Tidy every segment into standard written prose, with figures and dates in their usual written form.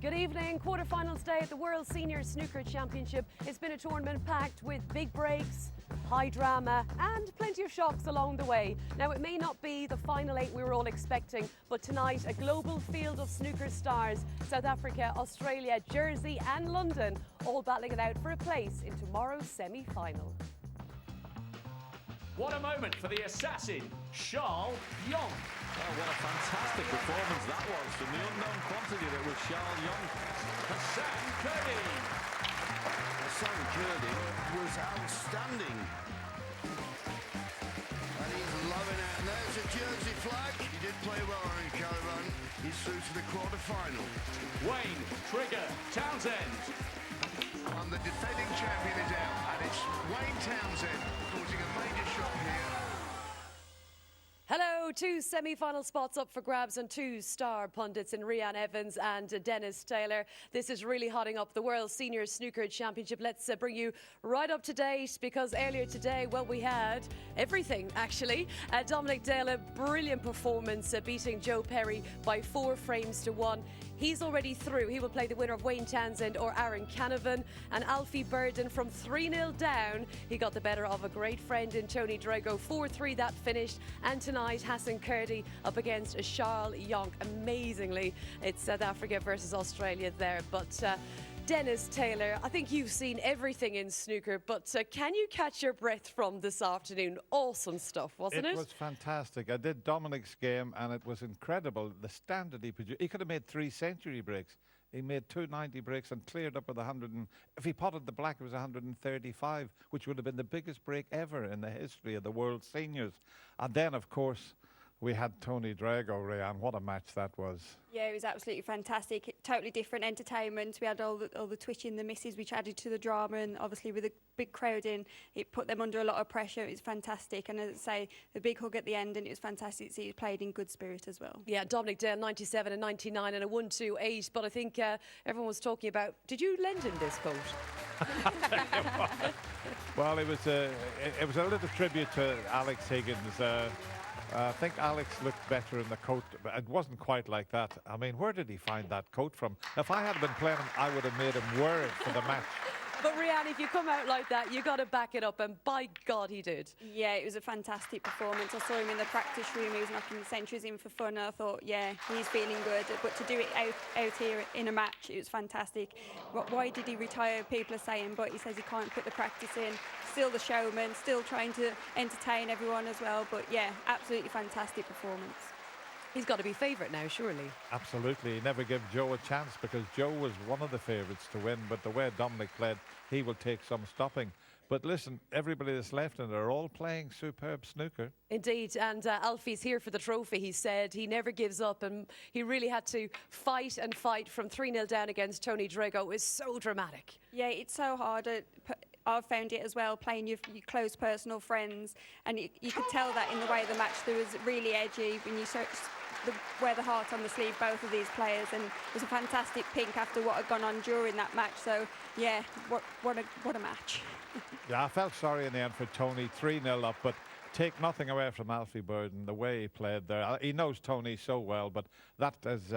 Good evening. Quarterfinals day at the World Senior Snooker Championship. It's been a tournament packed with big breaks, high drama and plenty of shocks along the way. Now, it may not be the final 8 we were all expecting, but tonight a global field of snooker stars, South Africa, Australia, Jersey and London, all battling it out for a place in tomorrow's semi-final. What a moment for the assassin, Charles Young. Oh, what a fantastic performance that was from the unknown quantity that was Charles Young. Hassan Kurdi. Hassan Kurdi was outstanding. And he's loving it. And there's a Jersey flag. He did play well in Caravan. He's through to the quarter-final. Wayne Trigger Townsend. And the defending champion is out. And it's Wayne Townsend causing a major shock here. Hello, 2 semi-final spots up for grabs and 2 star pundits in Rhian Evans and Dennis Taylor. This is really hotting up the World Senior Snooker Championship. Let's bring you right up to date, because earlier today, well, we had everything, actually. Dominic Dale, a brilliant performance, beating Joe Perry by 4 frames to 1. He's already through. He will play the winner of Wayne Townsend or Aaron Canavan. And Alfie Burden from 3-0 down. He got the better of a great friend in Tony Drago. 4-3 that finished. And tonight, Hassan Kurdi up against Charles Young. Amazingly, it's South Africa versus Australia there. But Dennis Taylor, I think you've seen everything in snooker, but can you catch your breath from this afternoon? Awesome stuff, wasn't it? It was fantastic. I did Dominic's game and it was incredible. The standard he produced. He could have made 3 century breaks. He made 290 breaks and cleared up with 100. If he potted the black, it was 135, which would have been the biggest break ever in the history of the World Seniors. And then, of course, we had Tony Drago, Rhian. What a match that was. Yeah, it was absolutely fantastic. Totally different entertainment. We had all the twitching, the misses, which added to the drama, and obviously with a big crowd in, it put them under a lot of pressure. It was fantastic. And as I say, the big hug at the end, and it was fantastic to see he played in good spirit as well. Yeah, Dominic Dale, 97 and 99 and a 1-2-8. But I think everyone was talking about, did you lend him this coat? Well, it was a little tribute to Alex Higgins. I think Alex looked better in the coat, but it wasn't quite like that. I mean, where did he find that coat from? If I had been playing him, I would have made him wear it for the match. But Rhian, if you come out like that, you got to back it up, and by God, he did. Yeah, it was a fantastic performance. I saw him in the practice room. He was knocking the centuries in for fun. And I thought, yeah, he's feeling good. But to do it out here in a match, it was fantastic. Why did he retire? People are saying, but he says he can't put the practice in. Still the showman, still trying to entertain everyone as well. But yeah, absolutely fantastic performance. He's got to be favourite now, surely. Absolutely. He never gave Joe a chance, because Joe was one of the favourites to win. But the way Dominic played, he will take some stopping. But listen, everybody that's left, and they're all playing superb snooker. Indeed, and Alfie's here for the trophy. He said he never gives up, and he really had to fight and fight from 3-0 down against Tony Drago. It was so dramatic. Yeah, it's so hard. I've found it as well, playing your close personal friends, and you could tell that in the way the match. There was really edgy when you wear the heart on the sleeve, both of these players, and it was a fantastic pink after what had gone on during that match. So yeah, what a match. Yeah, I felt sorry in the end for Tony, 3-0 up, but take nothing away from Alfie Burden, the way he played there. He knows Tony so well, but that, as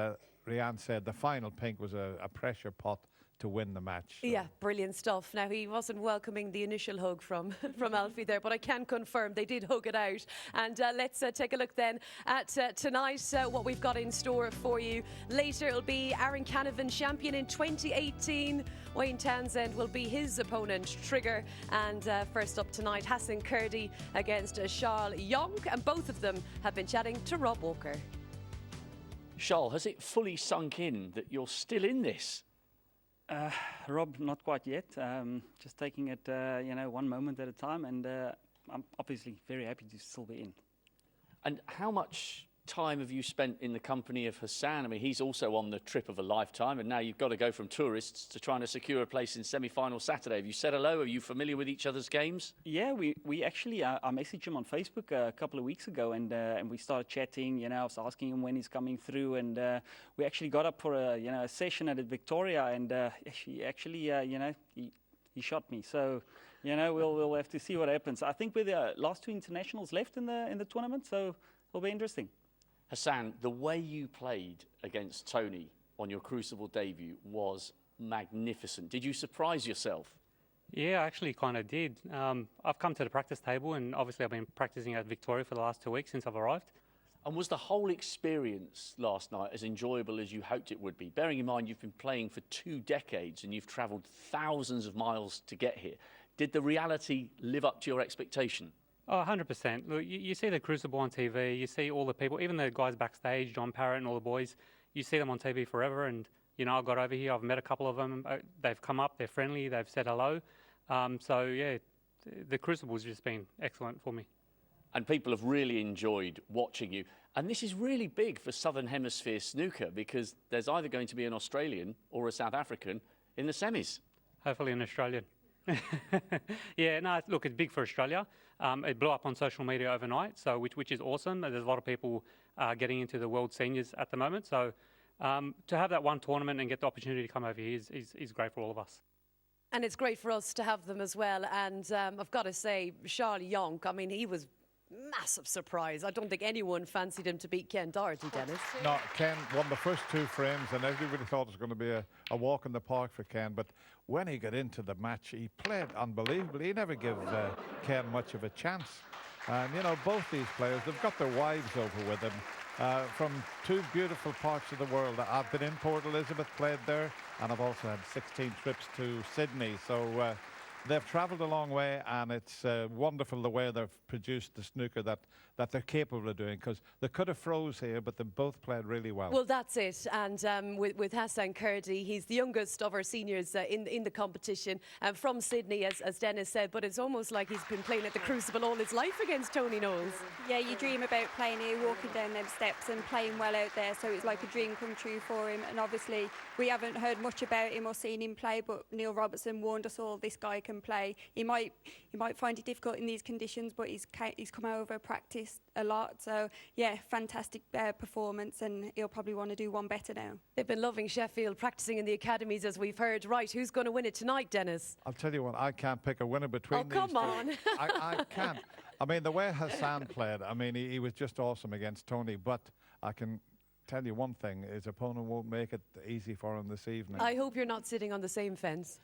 Rhian said, the final pink was a pressure pot to win the match. So. Yeah, brilliant stuff. Now, he wasn't welcoming the initial hug from Alfie there, but I can confirm they did hug it out. And let's take a look then at tonight, what we've got in store for you. Later, it'll be Aaron Canavan, champion in 2018. Wayne Townsend will be his opponent, Trigger. And first up tonight, Hassan Kurdi against Charles Young. And both of them have been chatting to Rob Walker. Charles, has it fully sunk in that you're still in this? Rob, not quite yet. Just taking it, one moment at a time, and I'm obviously very happy to still be in. And how much time have you spent in the company of Hassan? I mean, he's also on the trip of a lifetime, and now you've got to go from tourists to trying to secure a place in semi-final Saturday. Have you said hello? Are you familiar with each other's games? Yeah, we actually, I messaged him on Facebook a couple of weeks ago, and we started chatting. I was asking him when he's coming through, and we actually got up for a session at Victoria, and he actually, he shot me. So, we'll have to see what happens. I think we're the last 2 internationals left in the tournament, so it'll be interesting. Hassan, the way you played against Tony on your Crucible debut was magnificent. Did you surprise yourself? Yeah, I actually kind of did. I've come to the practice table, and obviously I've been practicing at Victoria for the last 2 weeks since I've arrived. And was the whole experience last night as enjoyable as you hoped it would be? Bearing in mind you've been playing for 2 decades and you've travelled thousands of miles to get here. Did the reality live up to your expectation? Oh, 100%. Look, you see the Crucible on TV, you see all the people, even the guys backstage, John Parrott and all the boys, you see them on TV forever. And, you know, I got over here, I've met a couple of them. They've come up, they're friendly, they've said hello. So, yeah, the Crucible's just been excellent for me. And people have really enjoyed watching you. And this is really big for Southern Hemisphere snooker because there's either going to be an Australian or a South African in the semis. Hopefully an Australian. Yeah, no, look, it's big for Australia. It blew up on social media overnight, so which is awesome. There's a lot of people getting into the World Seniors at the moment. So to have that one tournament and get the opportunity to come over here is great for all of us. And it's great for us to have them as well. And I've got to say, Charles Yonk, I mean, he was massive surprise. I don't think anyone fancied him to beat Ken Doherty, Dennis. No, Ken won the first 2 frames, and everybody thought it was going to be a walk in the park for Ken. But when he got into the match, he played unbelievably. He never gave Ken much of a chance. And, you know, both these players, they've got their wives over with them from 2 beautiful parts of the world. I've been in Port Elizabeth, played there, and I've also had 16 trips to Sydney. So they've travelled a long way, and it's wonderful the way they've produced the snooker that they're capable of doing, because they could have froze here, but they both played really well. Well, that's it. And with Hassan Kurdi, he's the youngest of our seniors in the competition, from Sydney, as Dennis said, but it's almost like he's been playing at the Crucible all his life against Tony Knowles. Yeah, you dream about playing here, walking down them steps and playing well out there, so it's like a dream come true for him. And obviously we haven't heard much about him or seen him play, but Neil Robertson warned us all this guy can play. He might find it difficult in these conditions, but he's come over, practiced a lot. So yeah, fantastic performance, and he'll probably want to do one better now. They've been loving Sheffield, practicing in the academies, as we've heard. Right, who's going to win it tonight, Dennis? I'll tell you what, I can't pick a winner between these come two. on. I can't. I mean, the way Hassan played, I mean, he was just awesome against Tony, but I can tell you one thing, his opponent won't make it easy for him this evening. I hope you're not sitting on the same fence.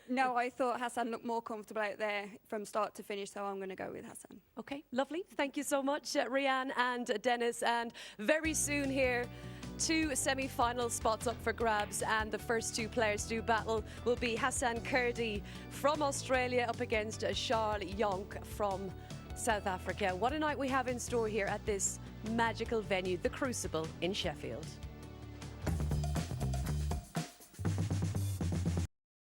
No, I thought Hassan looked more comfortable out there from start to finish, so I'm going to go with Hassan. Okay, lovely. Thank you so much, Rianne and Dennis. And very soon here, 2 semi-final spots up for grabs, and the first 2 players to do battle will be Hassan Kurdi from Australia up against Charles Yonk from South Africa. What a night we have in store here at this magical venue, the Crucible in Sheffield.